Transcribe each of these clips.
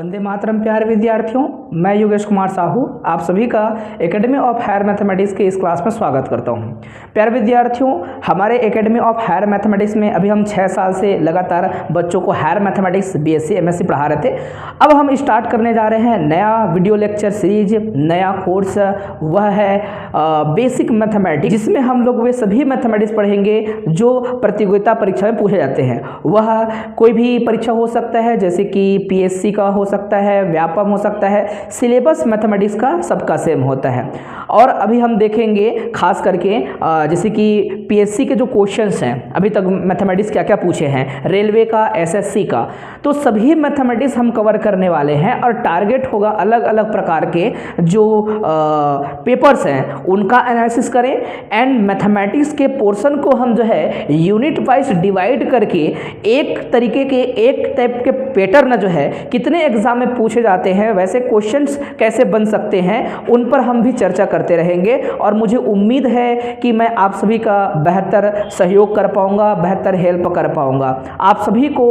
वंदे मातरम प्यारे विद्यार्थियों, मैं योगेश कुमार साहू आप सभी का एकेडमी ऑफ हायर मैथमेटिक्स के इस क्लास में स्वागत करता हूं। प्यारे विद्यार्थियों, हमारे एकेडमी ऑफ हायर मैथमेटिक्स में अभी हम 6 साल से लगातार बच्चों को हायर मैथमेटिक्स बीएससी एमएससी पढ़ा रहे थे। अब हम स्टार्ट करने जा रहे हैं नया वीडियो लेक्चर सीरीज, नया कोर्स, वह है बेसिक मैथमेटिक्स, जिसमें हम लोग वे सभी मैथमेटिक्स पढ़ेंगे जो प्रतियोगिता परीक्षा में पूछे जाते हैं। वह कोई भी परीक्षा हो सकता है, जैसे कि पीएससी का हो सकता है, व्यापम हो सकता है, सिलेबस मैथमेटिक्स का सबका सेम होता है। और अभी हम देखेंगे खास करके जैसे कि पीएससी के जो क्वेश्चंस हैं, अभी तक मैथमेटिक्स क्या क्या पूछे हैं, रेलवे का, एसएससी का, तो सभी मैथमेटिक्स हम कवर करने वाले हैं। और टारगेट होगा अलग अलग प्रकार के जो पेपर्स हैं उनका एनालिसिस करें, एंड मैथमेटिक्स के पोर्शन को हम जो है यूनिट वाइज डिवाइड करके एक तरीके के एक टाइप के पैटर्न जो है कितने एग्जाम में पूछे जाते हैं, वैसे क्वेश्चंस कैसे बन सकते हैं, उन पर हम भी चर्चा करते रहेंगे। और मुझे उम्मीद है कि मैं आप सभी का बेहतर सहयोग कर पाऊंगा, बेहतर हेल्प कर पाऊंगा। आप सभी को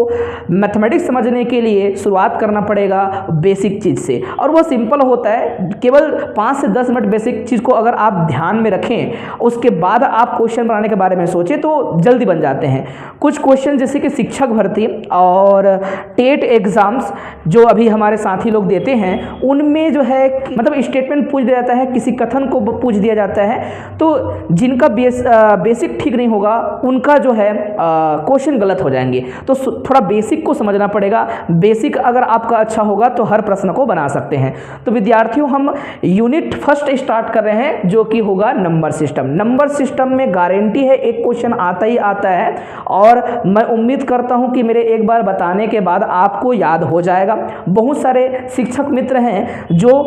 मैथमेटिक्स समझने के लिए शुरुआत करना पड़ेगा बेसिक चीज़ से, और वो सिंपल होता है। केवल 5 से 10 मिनट बेसिक चीज़ को अगर आप ध्यान में रखें, उसके बाद आप क्वेश्चन बनाने के बारे में सोचें तो जल्दी बन जाते हैं। कुछ क्वेश्चन जैसे कि शिक्षक भर्ती और टेट एग्जाम्स जो अभी हमारे साथी लोग देते हैं, उनमें जो है मतलब स्टेटमेंट पूछ दिया जाता है, किसी कथन को पूछ दिया जाता है, तो जिनका बेसिक ठीक नहीं होगा उनका जो है क्वेश्चन गलत हो जाएंगे। तो थोड़ा बेसिक को समझना पड़ेगा। बेसिक अगर आपका अच्छा होगा तो हर प्रश्न को बना सकते हैं। तो विद्यार्थियों, हम यूनिट फर्स्ट स्टार्ट कर रहे हैं जो कि होगा नंबर सिस्टम। नंबर सिस्टम में गारंटी है एक क्वेश्चन आता ही आता है, और मैं उम्मीद करता हूं कि मेरे एक बार बताने के बाद आपको याद हो जाएगा। बहुत सारे शिक्षक मित्र हैं जो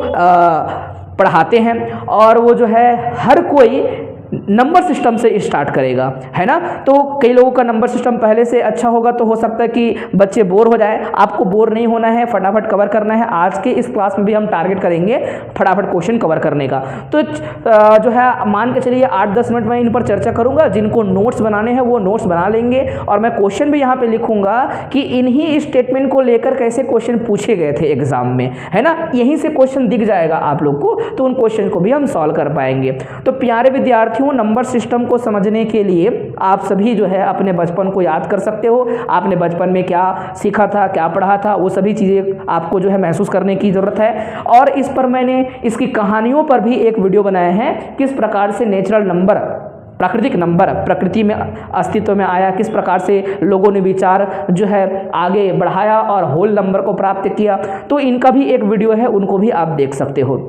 पढ़ाते हैं, और वो जो है हर कोई नंबर सिस्टम से स्टार्ट करेगा, है ना। तो कई लोगों का नंबर सिस्टम पहले से अच्छा होगा, तो हो सकता है कि बच्चे बोर हो जाए। आपको बोर नहीं होना है, फटाफट कवर करना है। आज के इस क्लास में भी हम टारगेट करेंगे फटाफट क्वेश्चन कवर करने का। तो जो है मान के चलिए 8-10 मिनट में इन पर चर्चा करूंगा। जिनको नोट्स बनाने हैं वो नोट्स बना लेंगे, और मैं क्वेश्चन भी यहाँ पे लिखूंगा कि इन्हीं स्टेटमेंट को लेकर कैसे क्वेश्चन पूछे गए थे एग्जाम में, है ना। यहीं से क्वेश्चन दिख जाएगा आप लोग को, तो उन क्वेश्चन को भी हम सॉल्व कर पाएंगे। तो प्यारे विद्यार्थी, नंबर सिस्टम को समझने के लिए आप सभी जो है अपने बचपन को याद कर सकते हो। आपने बचपन में क्या सीखा था, क्या पढ़ा था, वो सभी चीज़ें आपको जो है महसूस करने की ज़रूरत है। और इस पर मैंने इसकी कहानियों पर भी एक वीडियो बनाया है, किस प्रकार से नेचुरल नंबर, प्राकृतिक नंबर प्रकृति में अस्तित्व में आया, किस प्रकार से लोगों ने विचार जो है आगे बढ़ाया और होल नंबर को प्राप्त किया। तो इनका भी एक वीडियो है, उनको भी आप देख सकते हो।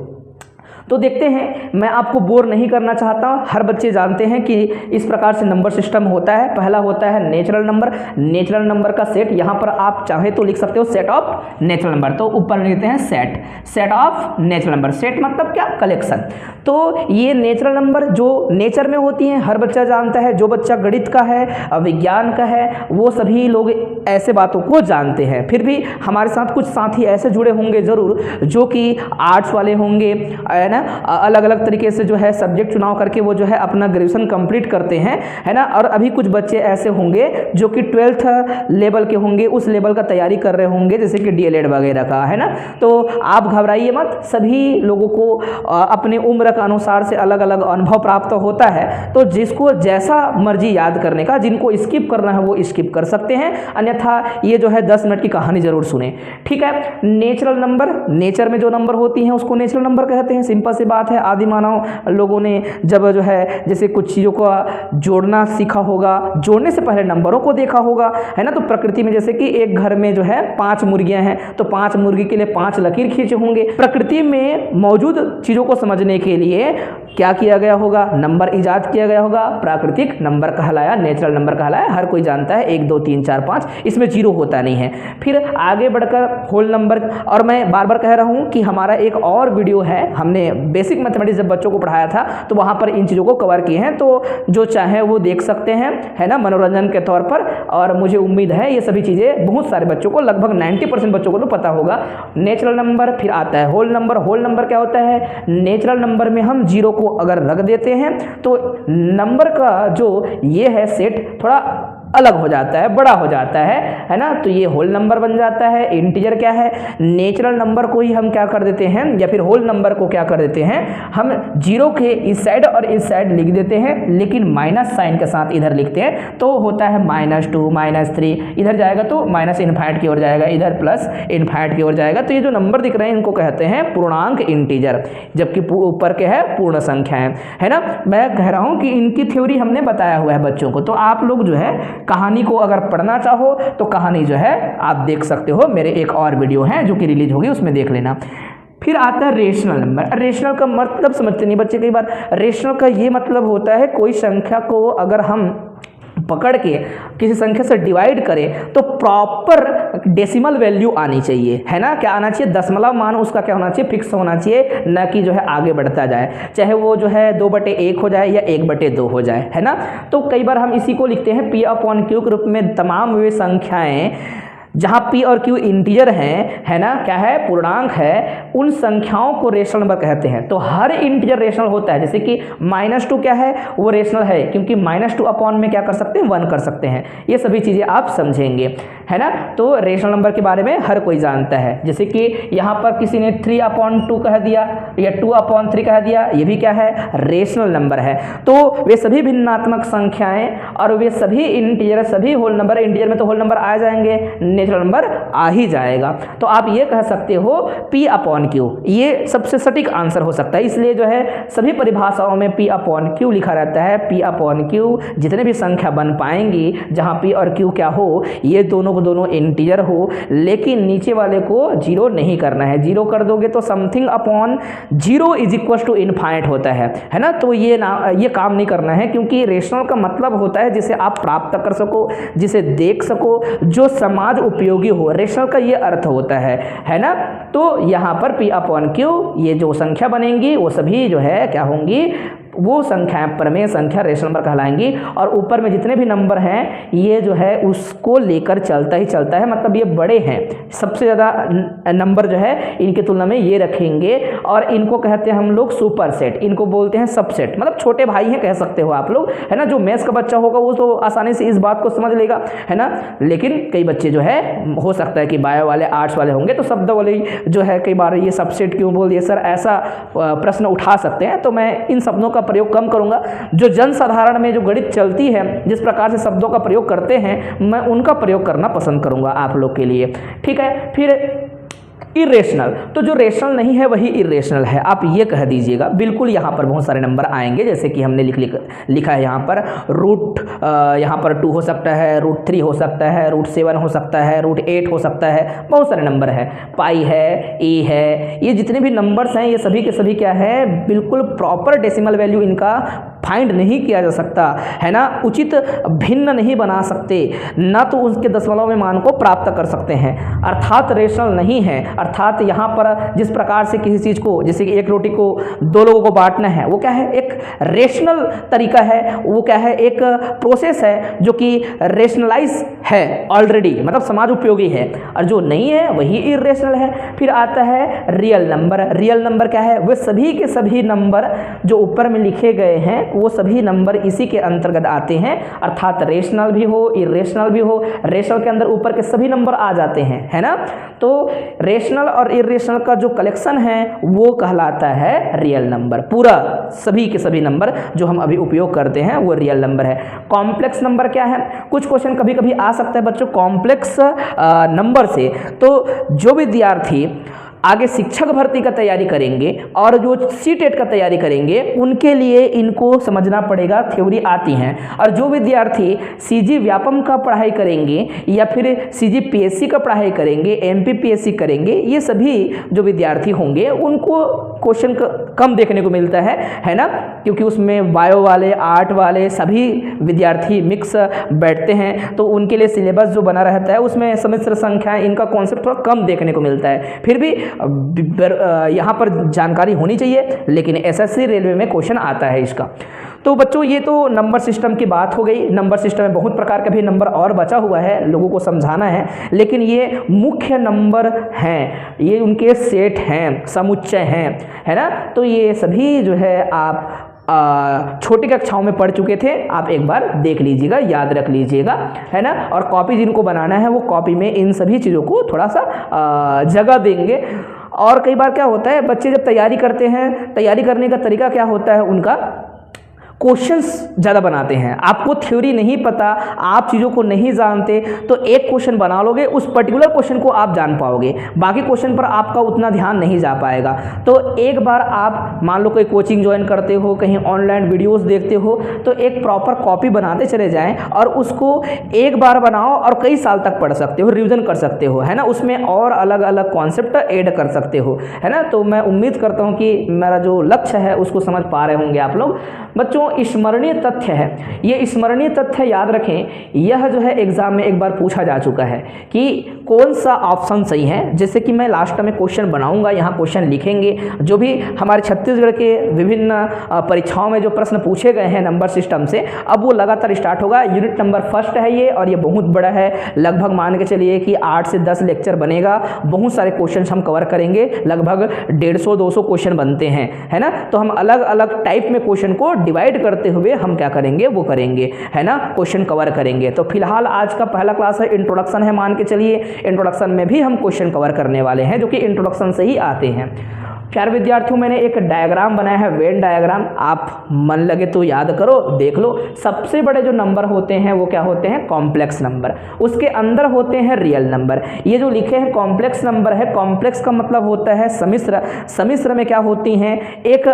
तो देखते हैं, मैं आपको बोर नहीं करना चाहता। हर बच्चे जानते हैं कि इस प्रकार से नंबर सिस्टम होता है। पहला होता है नेचुरल नंबर। नेचुरल नंबर का सेट, यहाँ पर आप चाहे तो लिख सकते हो सेट ऑफ नेचुरल नंबर, तो ऊपर लिखते हैं set of natural number. Set मतलब क्या, कलेक्शन। तो ये नेचुरल नंबर जो नेचर में होती हैं, हर बच्चा जानता है। जो बच्चा गणित का है, विज्ञान का है, वो सभी लोग ऐसे बातों को जानते हैं। फिर भी हमारे साथ कुछ साथी ऐसे जुड़े होंगे ज़रूर जो कि आर्ट्स वाले होंगे, है ना, अलग अलग तरीके से जो है सब्जेक्ट चुनाव करके वो जो है अपना ग्रेजुएशन कंप्लीट करते हैं, है ना। और अभी कुछ बच्चे ऐसे होंगे जो कि 12th लेवल के होंगे, उस लेवल का तैयारी कर रहे होंगे, जैसे कि डीएलएड वगैरह का, है ना। तो आप घबराइए मत, सभी लोगों को अपने उम्र के अनुसार से अलग अलग अनुभव प्राप्त होता है। तो जिसको जैसा मर्जी याद करने का, जिनको स्किप करना है वो स्किप कर सकते हैं, अन्यथा ये जो है 10 मिनट की कहानी जरूर सुने, ठीक है। नेचुरल नंबर, नेचर में जो नंबर होती हैं उसको नेचुरल नंबर कहते हैं। सिंपल सी बात है, आदि मानव लोगों ने जब जो है जैसे कुछ चीज़ों को जोड़ना सीखा होगा, जोड़ने से पहले नंबरों को देखा होगा, है ना। तो प्रकृति में जैसे कि एक घर में जो है 5 मुर्गियां हैं, तो 5 मुर्गी के लिए 5 लकीर खींचे होंगे। प्रकृति में मौजूद चीज़ों को समझने के लिए क्या किया गया होगा, नंबर इजाद किया गया होगा, प्राकृतिक नंबर कहलाया, नेचुरल नंबर कहलाया। हर कोई जानता है 1 2 3 4 5, इसमें जीरो होता नहीं है। फिर आगे बढ़कर होल नंबर, और मैं बार बार कह रहा हूँ कि हमारा एक और वीडियो है, हमने बेसिक मैथमेटिक्स जब बच्चों को पढ़ाया था तो वहाँ पर इन चीज़ों को कवर किए हैं, तो जो चाहे वो देख सकते हैं, है ना, मनोरंजन के तौर पर। और मुझे उम्मीद है ये सभी चीज़ें बहुत सारे बच्चों को, लगभग 90% बच्चों को तो पता होगा। नेचुरल नंबर, फिर आता है होल नंबर। होल नंबर क्या होता है, नेचुरल नंबर में हम जीरो को अगर रख देते हैं तो नंबर का जो ये है सेट थोड़ा अलग हो जाता है, बड़ा हो जाता है ना। तो ये होल नंबर बन जाता है। इंटीजर क्या है, नेचुरल नंबर को ही हम क्या कर देते हैं, या फिर होल नंबर को क्या कर देते हैं, हम जीरो के इस साइड और इस साइड लिख देते हैं, लेकिन माइनस साइन के साथ इधर लिखते हैं, तो होता है -2 -3, इधर जाएगा तो माइनस इनफाइनाइट की ओर जाएगा, इधर प्लस इनफाइनाइट की ओर जाएगा। तो ये जो नंबर दिख रहे हैं इनको कहते हैं पूर्णांक इंटीजर, जबकि ऊपर के है पूर्ण संख्याएं, है ना। मैं कह रहा हूं कि इनकी थ्योरी हमने बताया हुआ है बच्चों को, तो आप लोग जो है कहानी को अगर पढ़ना चाहो तो कहानी जो है आप देख सकते हो, मेरे एक और वीडियो है जो कि रिलीज होगी, उसमें देख लेना। फिर आता है रेशनल नंबर। रेशनल का मतलब समझते नहीं बच्चे कई बार। रेशनल का ये मतलब होता है कोई संख्या को अगर हम पकड़ के किसी संख्या से डिवाइड करें तो प्रॉपर डेसिमल वैल्यू आनी चाहिए, है ना। क्या आना चाहिए, दशमलव मान उसका क्या होना चाहिए, फिक्स होना चाहिए, न कि जो है आगे बढ़ता जाए, चाहे वो जो है 2/1 हो जाए या 1/2 हो जाए, है ना। तो कई बार हम इसी को लिखते हैं P/Q के रूप में। तमाम वे संख्याएं जहाँ P और Q इंटीजर हैं, है ना, क्या है, पूर्णांक है, उन संख्याओं को रेशनल नंबर कहते हैं। तो हर इंटीजर रेशनल होता है। जैसे कि -2 क्या है, वो रेशनल है, क्योंकि -2 अपॉन में क्या कर सकते हैं, 1 कर सकते हैं। ये सभी चीज़ें आप समझेंगे, है ना। तो रेशनल नंबर के बारे में हर कोई जानता है। जैसे कि यहाँ पर किसी ने 3/2 कह दिया या 2/3 कह दिया, ये भी क्या है, रेशनल नंबर है। तो वे सभी भिन्नात्मक संख्याएं और वे सभी इंटीजर, सभी होल नंबर, इंटीजर में तो होल नंबर आ जाएंगे, नेचुरल नंबर आ ही जाएगा। तो आप ये कह सकते हो P/Q, ये सबसे सटीक आंसर हो सकता है। इसलिए जो है सभी परिभाषाओं में P/Q लिखा रहता है। P/Q जितने भी संख्या बन पाएंगी जहां P और Q क्या हो, ये दोनों को दोनों इंटीजर हो, लेकिन नीचे वाले को जीरो नहीं करना है। जीरो कर दोगे तो something upon zero is equal to infinite होता है ना। तो ये काम नहीं करना है, क्योंकि रेशनल का मतलब होता है जिसे आप प्राप्त कर सको, जिसे देख सको, जो समाज उपयोगी हो। रेशनल का ये अर्थ होता है ना। तो यहाँ पर P/Q ये जो संख्या बनेंगी वो सभी जो है क्या होंगी, वो संख्याएं प्रमेय संख्या रेशनल नंबर कहलाएंगी। और ऊपर में जितने भी नंबर हैं ये जो है उसको लेकर चलता ही चलता है, मतलब ये बड़े हैं, सबसे ज़्यादा नंबर जो है इनकी तुलना में ये रखेंगे। और इनको कहते हैं हम लोग सुपर सेट, इनको बोलते हैं सबसेट, मतलब छोटे भाई हैं कह सकते हो आप लोग, है ना। जो मैथ्स का बच्चा होगा वो तो आसानी से इस बात को समझ लेगा, है ना। लेकिन कई बच्चे जो है हो सकता है कि बायो वाले, आर्ट्स वाले होंगे, तो शब्द वाले जो है कई बार ये सबसेट क्यों बोल दिए सर, ऐसा प्रश्न उठा सकते हैं। तो मैं इन शब्दों का प्रयोग कम करूंगा। जो जन साधारण में जो गणित चलती है, जिस प्रकार से शब्दों का प्रयोग करते हैं, मैं उनका प्रयोग करना पसंद करूंगा आप लोग के लिए, ठीक है। फिर इरेशनल, तो जो रेशनल नहीं है वही इरेशनल है, आप ये कह दीजिएगा। बिल्कुल यहाँ पर बहुत सारे नंबर आएंगे, जैसे कि हमने लिखा है यहाँ पर रूट, यहाँ पर 2 हो सकता है, √3 हो सकता है, √7 हो सकता है, √8 हो सकता है, बहुत सारे नंबर है, पाई है, ए है। ये जितने भी नंबर्स हैं ये सभी के सभी क्या है, बिल्कुल प्रॉपर डेसिमल वैल्यू इनका फाइंड नहीं किया जा सकता, है ना। उचित भिन्न नहीं बना सकते, ना तो उसके दशमलव में मान को प्राप्त कर सकते हैं, अर्थात रेशनल नहीं है। अर्थात यहाँ पर जिस प्रकार से किसी चीज़ को, जैसे कि एक रोटी को 2 लोगों को बांटना है, वो क्या है, एक रेशनल तरीका है, वो क्या है, एक प्रोसेस है जो कि रेशनलाइज है ऑलरेडी, मतलब समाज उपयोगी है। और जो नहीं है वही इरेशनल है। फिर आता है रियल नंबर। रियल नंबर क्या है, वे सभी के सभी नंबर जो ऊपर में लिखे गए हैं वो सभी नंबर इसी के अंतर्गत आते हैं, अर्थात रेशनल भी हो, इरेशनल भी हो, रेशनल के अंदर ऊपर के सभी नंबर आ जाते हैं, है ना। तो रेशनल और इरेशनल का जो कलेक्शन है वो कहलाता है रियल नंबर। पूरा सभी के सभी नंबर जो हम अभी उपयोग करते हैं वो रियल नंबर है। कॉम्प्लेक्स नंबर क्या है, कुछ क्वेश्चन कभी कभी आ सकता है बच्चों कॉम्प्लेक्स नंबर से। तो जो विद्यार्थी आगे शिक्षक भर्ती का तैयारी करेंगे और जो सीटेट का तैयारी करेंगे उनके लिए इनको समझना पड़ेगा, थ्योरी आती हैं। और जो विद्यार्थी सीजी व्यापम का पढ़ाई करेंगे या फिर सीजी पीएससी का पढ़ाई करेंगे, एमपी पीएससी करेंगे, ये सभी जो विद्यार्थी होंगे उनको क्वेश्चन कम देखने को मिलता है ना, क्योंकि उसमें बायो वाले, आर्ट वाले सभी विद्यार्थी मिक्स बैठते हैं, तो उनके लिए सिलेबस जो बना रहता है उसमें सम्मिश्र संख्या, इनका कॉन्सेप्ट थोड़ा कम देखने को मिलता है। फिर भी यहाँ पर जानकारी होनी चाहिए, लेकिन एसएससी रेलवे में क्वेश्चन आता है इसका। तो बच्चों ये तो नंबर सिस्टम की बात हो गई। नंबर सिस्टम में बहुत प्रकार का भी नंबर और बचा हुआ है, लोगों को समझाना है, लेकिन ये मुख्य नंबर हैं, ये उनके सेट हैं, समुच्चय हैं, है ना। तो ये सभी जो है आप छोटी कक्षाओं में पढ़ चुके थे, आप एक बार देख लीजिएगा, याद रख लीजिएगा, है ना। और कॉपी जिनको बनाना है वो कॉपी में इन सभी चीज़ों को थोड़ा सा जगह देंगे। और कई बार क्या होता है, बच्चे जब तैयारी करते हैं, तैयारी करने का तरीका क्या होता है उनका, क्वेश्चंस ज़्यादा बनाते हैं। आपको थ्योरी नहीं पता, आप चीज़ों को नहीं जानते, तो एक क्वेश्चन बना लोगे, उस पर्टिकुलर क्वेश्चन को आप जान पाओगे, बाकी क्वेश्चन पर आपका उतना ध्यान नहीं जा पाएगा। तो एक बार आप मान लो कोई कोचिंग ज्वाइन करते हो, कहीं ऑनलाइन वीडियोस देखते हो, तो एक प्रॉपर कॉपी बनाते चले जाएं और उसको एक बार बनाओ और कई साल तक पढ़ सकते हो, रिविजन कर सकते हो, है ना। उसमें और अलग अलग कॉन्सेप्ट ऐड कर सकते हो, है ना। तो मैं उम्मीद करता हूँ कि मेरा जो लक्ष्य है उसको समझ पा रहे होंगे आप लोग। बच्चों, स्मरणीय तथ्य है, ये स्मरणीय तथ्य याद रखें, यह जो है एग्जाम में एक बार पूछा जा चुका है कि कौन सा ऑप्शन सही है। जैसे कि मैं लास्ट में क्वेश्चन बनाऊंगा, यहाँ क्वेश्चन लिखेंगे, जो भी हमारे छत्तीसगढ़ के विभिन्न परीक्षाओं में जो प्रश्न पूछे गए हैं नंबर सिस्टम से, अब वो लगातार स्टार्ट होगा। यूनिट नंबर 1 है ये, और ये बहुत बड़ा है, लगभग मान के चलिए कि 8 से 10 लेक्चर बनेगा, बहुत सारे क्वेश्चन हम कवर करेंगे, लगभग 150-200 क्वेश्चन बनते हैं, है ना। तो हम अलग अलग टाइप में क्वेश्चन को डिवाइड करते हुए हम क्या करेंगे, वो करेंगे, है ना, क्वेश्चन कवर करेंगे। तो फिलहाल आज का पहला क्लास है, इंट्रोडक्शन है, मान के चलिए इंट्रोडक्शन में भी हम क्वेश्चन कवर करने वाले हैं, जो कि इंट्रोडक्शन से ही आते हैं। प्यारे विद्यार्थियों, मैंने एक डायग्राम बनाया है, वेन डायग्राम, आप मन लगे तो याद करो, देख लो। सबसे बड़े जो नंबर होते हैं वो क्या होते हैं, कॉम्प्लेक्स नंबर, उसके अंदर होते हैं रियल नंबर। ये जो लिखे हैं कॉम्प्लेक्स नंबर है, कॉम्प्लेक्स का मतलब होता है सम्मिश्र। सम्मिश्र में क्या होती हैं, एक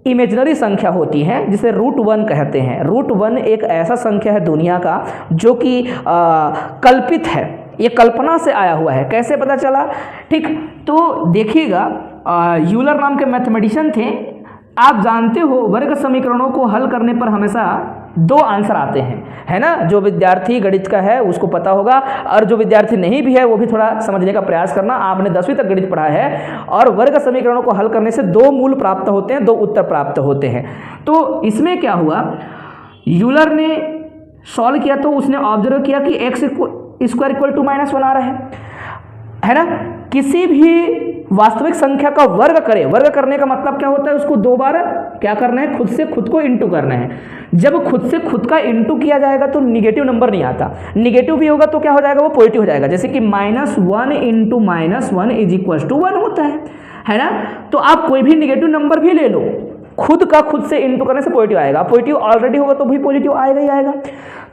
इमेजिनरी संख्या होती है जिसे √1 कहते हैं। √1 एक ऐसा संख्या है दुनिया का जो कि कल्पित है, ये कल्पना से आया हुआ है। कैसे पता चला, ठीक, तो देखिएगा, यूलर नाम के मैथमेटिशियन थे। आप जानते हो वर्ग समीकरणों को हल करने पर हमेशा 2 आंसर आते हैं, है ना। जो विद्यार्थी गणित का है उसको पता होगा, और जो विद्यार्थी नहीं भी है वो भी थोड़ा समझने का प्रयास करना। आपने 10वीं तक गणित पढ़ा है, और वर्ग समीकरणों को हल करने से 2 मूल प्राप्त होते हैं, 2 उत्तर प्राप्त होते हैं। तो इसमें क्या हुआ, यूलर ने सॉल्व किया तो उसने ऑब्जर्व किया कि x² = -1 आ रहा है ना। किसी भी वास्तविक संख्या का वर्ग करें, वर्ग करने का मतलब क्या होता है, उसको 2 बार क्या करना है, खुद से खुद को इंटू करना है। जब खुद से खुद का इंटू किया जाएगा तो निगेटिव नंबर नहीं आता, निगेटिव भी होगा तो क्या हो जाएगा, वो पॉजिटिव हो जाएगा। जैसे कि -1 × -1 = 1 होता है ना। तो आप कोई भी निगेटिव नंबर भी ले लो, खुद का खुद से इंटू करने से पॉजिटिव आएगा, पॉजिटिव ऑलरेडी होगा तो भी पॉजिटिव आएगा ही आएगा।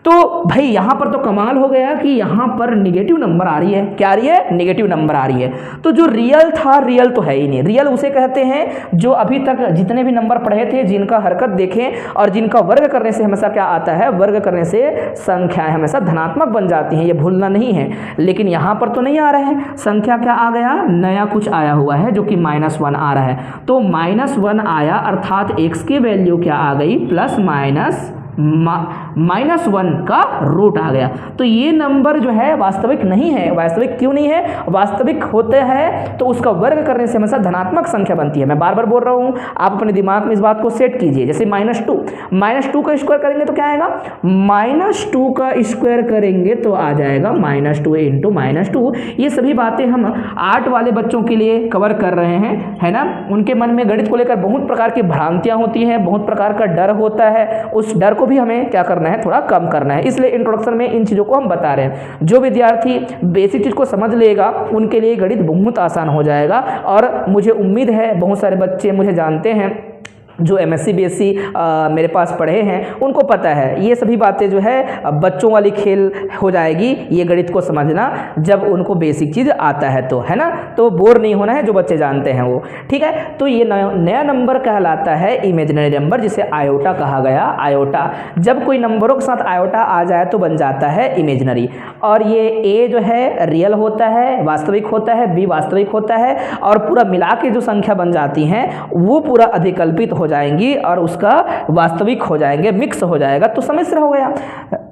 तो भाई यहाँ पर तो कमाल हो गया कि यहाँ पर निगेटिव नंबर आ रही है। क्या आ रही है, निगेटिव नंबर आ रही है। तो जो रियल था, रियल तो है ही नहीं। रियल उसे कहते हैं जो अभी तक जितने भी नंबर पढ़े थे, जिनका हरकत देखें और जिनका वर्ग करने से हमेशा क्या आता है, वर्ग करने से संख्याएं हमेशा धनात्मक बन जाती हैं, ये भूलना नहीं है। लेकिन यहाँ पर तो नहीं आ रहा है, संख्या क्या आ गया, नया कुछ आया हुआ है जो कि -1 आ रहा है। तो -1 आया, अर्थात x की वैल्यू क्या आ गई, -1 का रूट आ गया। तो ये नंबर जो है वास्तविक नहीं है। वास्तविक क्यों नहीं है, वास्तविक होते हैं तो उसका वर्ग करने से हमेशा धनात्मक संख्या बनती है। मैं बार बार बोल रहा हूँ, आप अपने दिमाग में इस बात को सेट कीजिए। जैसे -2 का स्क्वायर करेंगे तो क्या आएगा, -2 का स्क्वायर करेंगे तो आ जाएगा -2 × -2। ये सभी बातें हम 8 वाले बच्चों के लिए कवर कर रहे हैं, है ना। उनके मन में गणित को लेकर बहुत प्रकार की भ्रांतियां होती हैं, बहुत प्रकार का डर होता है, उस डर को भी हमें क्या करना है, थोड़ा कम करना है। इसलिए इंट्रोडक्शन में इन चीज़ों को हम बता रहे हैं। जो विद्यार्थी बेसिक चीज़ को समझ लेगा उनके लिए गणित बहुत आसान हो जाएगा। और मुझे उम्मीद है बहुत सारे बच्चे मुझे जानते हैं जो MSc BSc मेरे पास पढ़े हैं, उनको पता है ये सभी बातें जो है बच्चों वाली खेल हो जाएगी, ये गणित को समझना जब उनको बेसिक चीज़ आता है तो, है ना। तो बोर नहीं होना है, जो बच्चे जानते हैं वो, ठीक है। तो ये नया नंबर कहलाता है इमेजिनरी नंबर, जिसे आयोटा कहा गया। आयोटा, जब कोई नंबरों के साथ आयोटा आ जाए तो बन जाता है इमेजिनरी। और ये A जो है रियल होता है, वास्तविक होता है, B वास्तविक होता है, और पूरा मिला के जो संख्या बन जाती हैं वो पूरा अधिकल्पित हो जाएंगी और उसका वास्तविक हो जाएंगे, मिक्स हो जाएगा, तो सम्मिश्र हो गया।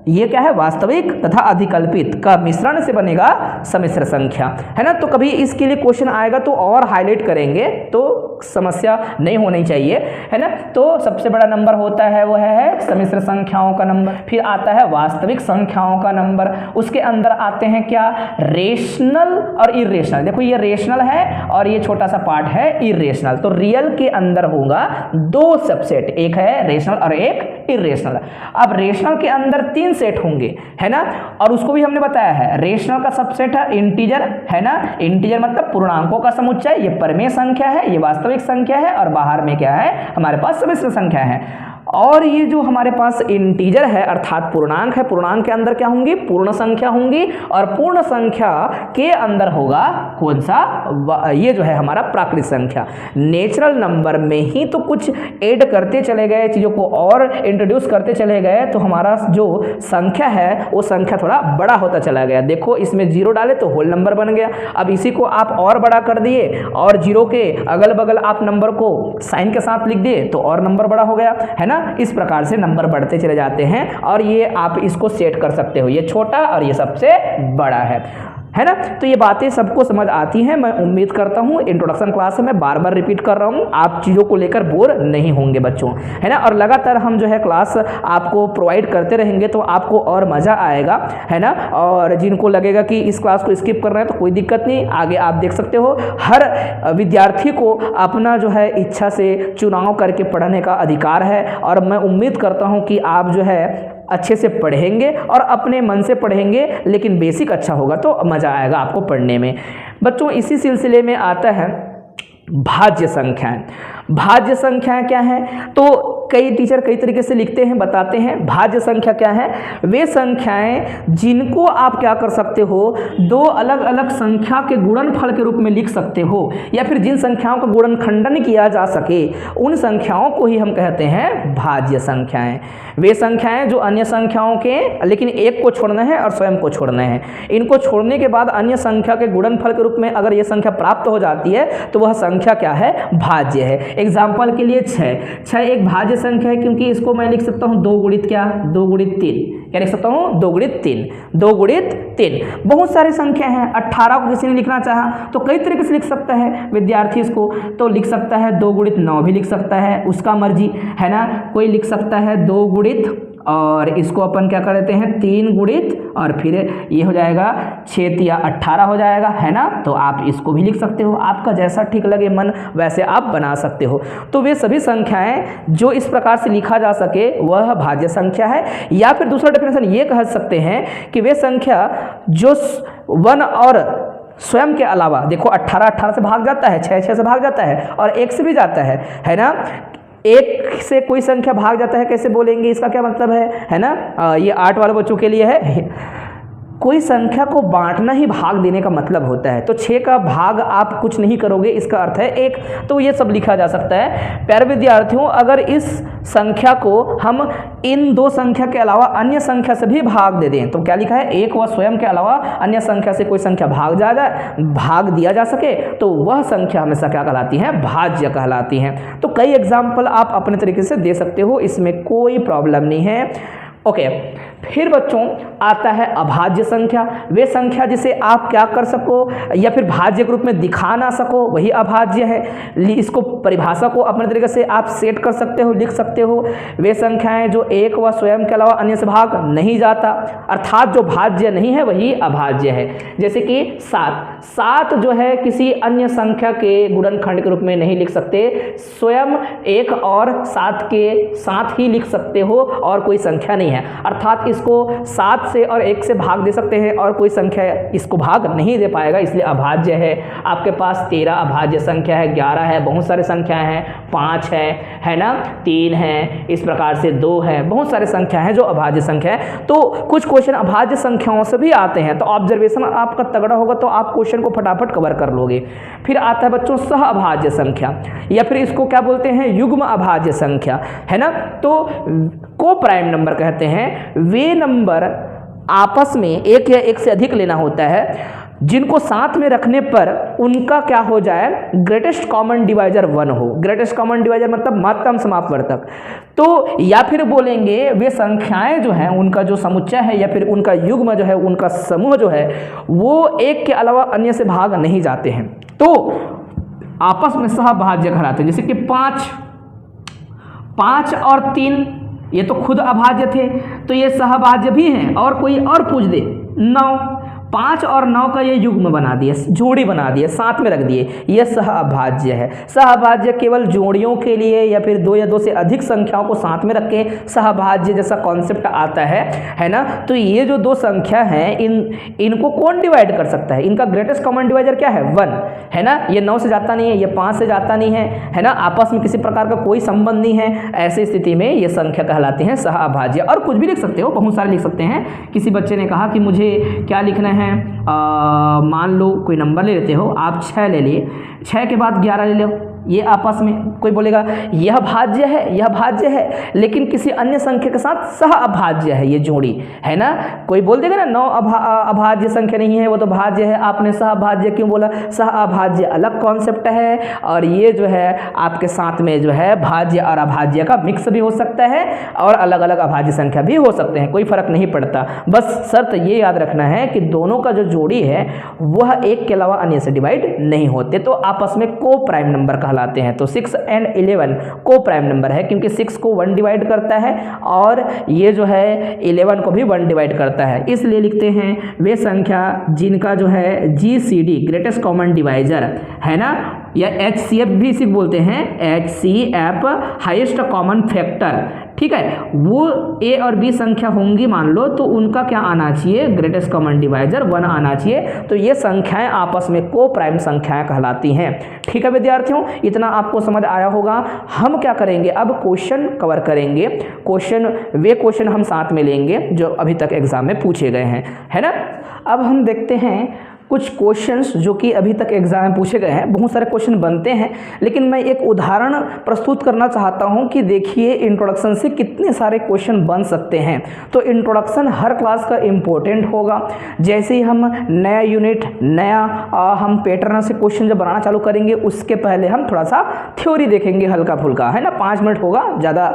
ये क्या है, वास्तविक तथा अधिकल्पित का मिश्रण से बनेगा सम्मिश्र संख्या, है ना। तो कभी इसके लिए क्वेश्चन आएगा तो और हाईलाइट करेंगे, तो समस्या नहीं होनी चाहिए, है ना। तो सबसे बड़ा नंबर होता है वो है सम्मिश्र संख्याओं का नंबर। फिर आता है वास्तविक संख्याओं का नंबर, उसके अंदर आते हैं क्या, रेशनल और इरेशनल। देखो ये रेशनल है और ये छोटा सा पार्ट है इरेशनल। तो रियल के अंदर होगा दो सबसेट, एक है रेशनल और एक इरेशनल। अब रेशनल के अंदर 3 सेट होंगे, है ना, और उसको भी हमने बताया है। रेशनल का सबसेट है इंटीजर, है ना, इंटीजर मतलब पूर्णांकों का समुच्चय, ये परमेय संख्या है, ये वास्तविक संख्या है, और बाहर में क्या है, हमारे पास सम्मिश्र संख्या है। और ये जो हमारे पास इंटीजर है अर्थात पूर्णांक है, पूर्णांक के अंदर क्या होंगी, पूर्ण संख्या होंगी, और पूर्ण संख्या के अंदर होगा कौन सा, ये जो है हमारा प्राकृत संख्या। नेचुरल नंबर में ही तो कुछ ऐड करते चले गए, चीज़ों को और इंट्रोड्यूस करते चले गए, तो हमारा जो संख्या है वो संख्या थोड़ा बड़ा होता चला गया। देखो इसमें 0 डाले तो होल नंबर बन गया। अब इसी को आप और बड़ा कर दिए और 0 के अगल बगल आप नंबर को साइन के साथ लिख दिए तो और नंबर बड़ा हो गया, है ना। इस प्रकार से नंबर बढ़ते चले जाते हैं, और ये आप इसको सेट कर सकते हो, ये छोटा और ये सबसे बड़ा है ना। तो ये बातें सबको समझ आती हैं, मैं उम्मीद करता हूँ। इंट्रोडक्शन क्लास है, मैं बार बार रिपीट कर रहा हूँ, आप चीज़ों को लेकर बोर नहीं होंगे बच्चों, है ना। और लगातार हम जो है क्लास आपको प्रोवाइड करते रहेंगे तो आपको और मज़ा आएगा, है ना। और जिनको लगेगा कि इस क्लास को स्किप कर रहे हैं तो कोई दिक्कत नहीं, आगे आप देख सकते हो। हर विद्यार्थी को अपना जो है इच्छा से चुनाव करके पढ़ने का अधिकार है, और मैं उम्मीद करता हूँ कि आप जो है अच्छे से पढ़ेंगे और अपने मन से पढ़ेंगे, लेकिन बेसिक अच्छा होगा तो मज़ा आएगा आपको पढ़ने में बच्चों। इसी सिलसिले में आता है भाज्य संख्याएं। भाज्य संख्याएं क्या है, तो कई टीचर कई तरीके से लिखते हैं, बताते हैं। भाज्य संख्या क्या है, वे संख्याएं जिनको आप क्या कर सकते हो, दो अलग अलग संख्या के गुणनफल के रूप में लिख सकते हो, या फिर जिन संख्याओं का गुणनखंडन किया जा सके उन संख्याओं को ही हम कहते हैं भाज्य संख्याएं। वे संख्याएं जो अन्य संख्याओं के, लेकिन एक को छोड़ना है और स्वयं को छोड़ना है, इनको छोड़ने के बाद अन्य संख्या के गुणनफल के रूप में अगर ये संख्या प्राप्त हो जाती है तो वह संख्या क्या है, भाज्य है। एग्जाम्पल के लिए 6 एक भाज्य संख्या है, क्योंकि इसको मैं लिख सकता हूँ 2 गुणित क्या, 2 गुणित 3, क्या लिख सकता हूँ, 2 गुणित 3, 2 गुणित 3। बहुत सारी संख्या हैं, 18 को किसी ने लिखना चाहा तो कई तरीके से लिख सकता है विद्यार्थी इसको, तो लिख सकता है 2 गुणित 9 भी लिख सकता है, उसका मर्जी, है ना। कोई लिख सकता है 2 गुणित, और इसको अपन क्या कर देते हैं 3 गुणित, और फिर ये हो जाएगा 6 या 18 हो जाएगा, है ना। तो आप इसको भी लिख सकते हो, आपका जैसा ठीक लगे मन वैसे आप बना सकते हो। तो वे सभी संख्याएं जो इस प्रकार से लिखा जा सके वह भाज्य संख्या है। या फिर दूसरा डेफिनेशन ये कह सकते हैं कि वे संख्या जो 1 और स्वयं के अलावा, देखो 18 से भाग जाता है, 6 से भाग जाता है, और 1 से भी जाता है ना। 1 से कोई संख्या भाग जाता है, कैसे बोलेंगे, इसका क्या मतलब है ना। ये 8 वाले बच्चों के लिए है, कोई संख्या को बांटना ही भाग देने का मतलब होता है। तो 6 का भाग आप कुछ नहीं करोगे, इसका अर्थ है 1। तो ये सब लिखा जा सकता है। प्यारे विद्यार्थियों, अगर इस संख्या को हम इन 2 संख्या के अलावा अन्य संख्या से भी भाग दे दें तो क्या लिखा है, एक व स्वयं के अलावा अन्य संख्या से कोई संख्या भाग दिया जा सके तो वह संख्या हमेशा क्या कहलाती है, भाज्य कहलाती है। तो कई एग्जाम्पल आप अपने तरीके से दे सकते हो, इसमें कोई प्रॉब्लम नहीं है। ओके, फिर बच्चों आता है अभाज्य संख्या। वे संख्या जिसे आप क्या कर सको या फिर भाज्य के रूप में दिखा ना सको वही अभाज्य है। इसको परिभाषा को अपने तरीके से आप सेट कर सकते हो, लिख सकते हो। वे संख्याएं जो एक व स्वयं के अलावा अन्य से भाग नहीं जाता, अर्थात जो भाज्य नहीं है वही अभाज्य है। जैसे कि 7 जो है किसी अन्य संख्या के गुणनखंड के रूप में नहीं लिख सकते, स्वयं 1 और 7 के साथ ही लिख सकते हो और कोई संख्या नहीं है, अर्थात इसको 7 से और 1 से भाग दे सकते हैं और कोई संख्या इसको भाग नहीं दे पाएगा, इसलिए अभाज्य है। आपके पास 13 अभाज्य संख्या है, 11 है, बहुत सारे संख्याएं हैं, 5 है ना, 3 है, इस प्रकार से 2 है, बहुत सारे संख्या हैं जो अभाज्य संख्या है। तो कुछ क्वेश्चन अभाज्य संख्याओं से भी आते हैं, तो ऑब्जर्वेशन आपका तगड़ा होगा तो आप क्वेश्चन को फटाफट कवर कर लोगे। फिर आता है बच्चों सह अभाज्य संख्या, या फिर इसको क्या बोलते हैं, युग्म अभाज्य संख्या, है ना। तो को प्राइम नंबर कहते हैं। वे नंबर आपस में एक या एक से अधिक लेना होता है जिनको साथ में रखने पर उनका क्या हो जाए, ग्रेटेस्ट कॉमन डिवाइजर 1 हो। ग्रेटेस्ट कॉमन डिवाइजर मतलब महत्तम समापवर्तक। तो या फिर बोलेंगे वे संख्याएं जो हैं उनका जो समुच्चय है या फिर उनका युग्म जो है, उनका समूह जो है वो एक के अलावा अन्य से भाग नहीं जाते हैं, तो आपस में सहभाज्य कहलाते हैं। जैसे कि 5 और 3 ये तो खुद अभाज्य थे, तो ये सहभाज्य भी हैं। और कोई और पूछ दे 9, 5 और 9 का ये युग्म बना दिए, जोड़ी बना दिए, साथ में रख दिए, यह सहअभाज्य है। सहअभाज्य केवल जोड़ियों के लिए या फिर 2 या 2 से अधिक संख्याओं को साथ में रख के सहअभाज्य जैसा कॉन्सेप्ट आता है ना। तो ये जो 2 संख्या हैं इनको कौन डिवाइड कर सकता है, इनका ग्रेटेस्ट कॉमन डिवाइजर क्या है, 1 है ना। ये 9 से जाता नहीं है, ये 5 से जाता नहीं है ना, आपस में किसी प्रकार का कोई संबंध नहीं है। ऐसी स्थिति में ये संख्या कहलाती है सहअभाज्य। और कुछ भी लिख सकते हो, बहुत सारे लिख सकते हैं। किसी बच्चे ने कहा कि मुझे क्या लिखना है, मान लो कोई नंबर ले लेते हो आप, 6 ले लिए, 6 के बाद 11 ले लो, ये आपस में कोई बोलेगा यह भाज्य है, यह भाज्य है, लेकिन किसी अन्य संख्या के साथ सह अभाज्य है, ये जोड़ी है ना। कोई बोल देगा ना 9 अभाज्य संख्या नहीं है, वो तो भाज्य है, आपने सह अभाज्य क्यों बोला। सह अभाज्य अलग कॉन्सेप्ट है, और ये जो है आपके साथ में जो है भाज्य और अभाज्य का मिक्स भी हो सकता है, और अलग अलग अभाज्य संख्या भी हो सकते हैं, कोई फर्क नहीं पड़ता। बस शर्त ये याद रखना है कि दोनों का जो जोड़ी है वह एक के अलावा अन्य से डिवाइड नहीं होते, तो आपस में को प्राइम नंबर कहलाते हैं। तो 6 और 11 को प्राइम नंबर है, क्योंकि 6 को 1 डिवाइड करता है और ये जो है 11 को भी 1 डिवाइड करता है। इसलिए लिखते हैं वे संख्या जिनका जो है GCD ग्रेटेस्ट कॉमन डिवाइजर है ना, या HCF भी इसी बोलते हैं, HCF हाईएस्ट कॉमन फैक्टर, ठीक है, वो A और B संख्या होंगी मान लो, तो उनका क्या आना चाहिए, ग्रेटेस्ट कॉमन डिवाइजर 1 आना चाहिए। तो ये संख्याएं आपस में को प्राइम संख्याएं कहलाती हैं। ठीक है विद्यार्थियों, इतना आपको समझ आया होगा। हम क्या करेंगे, अब क्वेश्चन कवर करेंगे। वे क्वेश्चन हम साथ में लेंगे जो अभी तक एग्जाम में पूछे गए हैं, है ना। अब हम देखते हैं कुछ क्वेश्चंस जो कि अभी तक एग्जाम में पूछे गए हैं। बहुत सारे क्वेश्चन बनते हैं, लेकिन मैं एक उदाहरण प्रस्तुत करना चाहता हूं कि देखिए इंट्रोडक्शन से कितने सारे क्वेश्चन बन सकते हैं। तो इंट्रोडक्शन हर क्लास का इम्पोर्टेंट होगा। जैसे ही हम नया यूनिट, नया हम पैटर्न से क्वेश्चन जब बनाना चालू करेंगे, उसके पहले हम थोड़ा सा थ्योरी देखेंगे, हल्का फुल्का, है ना। 5 मिनट होगा, ज़्यादा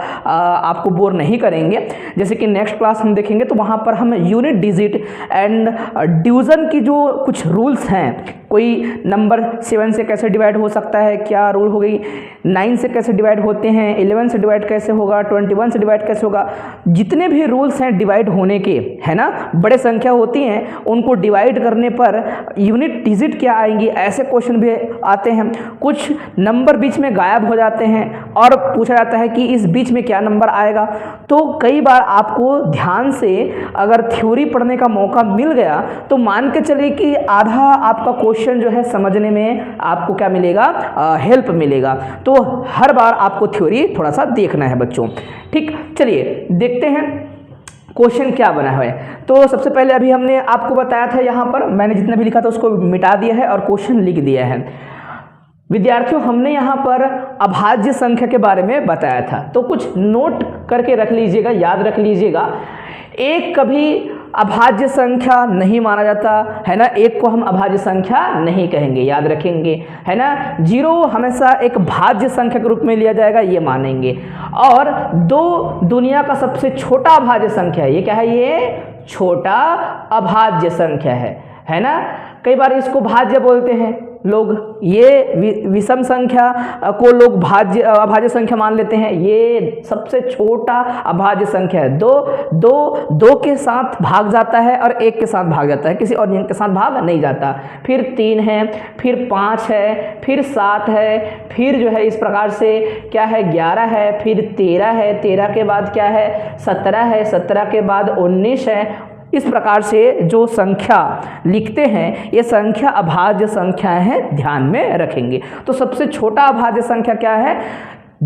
आपको बोर नहीं करेंगे। जैसे कि नेक्स्ट क्लास हम देखेंगे तो वहाँ पर हम यूनिट, डिजिट एंड डिवीज़न की जो कुछ रूल्स हैं, कोई नंबर 7 से कैसे डिवाइड हो सकता है, क्या रूल हो गई, 9 से कैसे डिवाइड होते हैं, 11 से डिवाइड कैसे होगा, 21 से डिवाइड कैसे होगा, जितने भी रूल्स हैं डिवाइड होने के, है ना, बड़े संख्या होती हैं उनको डिवाइड करने पर यूनिट, डिजिट क्या आएंगी, ऐसे क्वेश्चन भी आते हैं। कुछ नंबर बीच में गायब हो जाते हैं और पूछा जाता है कि इस बीच में क्या नंबर आएगा। तो कई बार आपको ध्यान से अगर थ्योरी पढ़ने का मौका मिल गया तो मान के चलिए कि आधा आपका क्वेश्चन जो है समझने में आपको क्या मिलेगा, हेल्प मिलेगा। तो हर बार आपको थ्योरी थोड़ा सा देखना है बच्चों। ठीक, चलिए देखते हैं क्वेश्चन क्या बना है। तो सबसे पहले अभी हमने आपको बताया था, यहाँ पर मैंने जितना भी लिखा था उसको मिटा दिया है और क्वेश्चन लिख दिया है। विद्यार्थियों हमने यहाँ पर अभाज्य संख्या के बारे में बताया था, तो कुछ नोट करके रख लीजिएगा, याद रख लीजिएगा। एक कभी अभाज्य संख्या नहीं माना जाता है ना, एक को हम अभाज्य संख्या नहीं कहेंगे, याद रखेंगे, है ना। 0 हमेशा एक भाज्य संख्या के रूप में लिया जाएगा, ये मानेंगे। और 2 दुनिया का सबसे छोटा अभाज्य संख्या है, ये क्या है, ये छोटा अभाज्य संख्या है ना। कई बार इसको भाज्य बोलते हैं लोग, ये विषम संख्या को लोग अभाज्य संख्या मान लेते हैं, ये सबसे छोटा अभाज्य संख्या है। 2 के साथ भाग जाता है और 1 के साथ भाग जाता है, किसी और के साथ भाग नहीं जाता। फिर 3 है, फिर 5 है, फिर 7 है, फिर जो है इस प्रकार से क्या है 11 है, फिर 13 है, 13 के बाद क्या है 17 है, 17 के बाद 19 है। इस प्रकार से जो संख्या लिखते हैं ये संख्या अभाज्य संख्या है, ध्यान में रखेंगे। तो सबसे छोटा अभाज्य संख्या क्या है,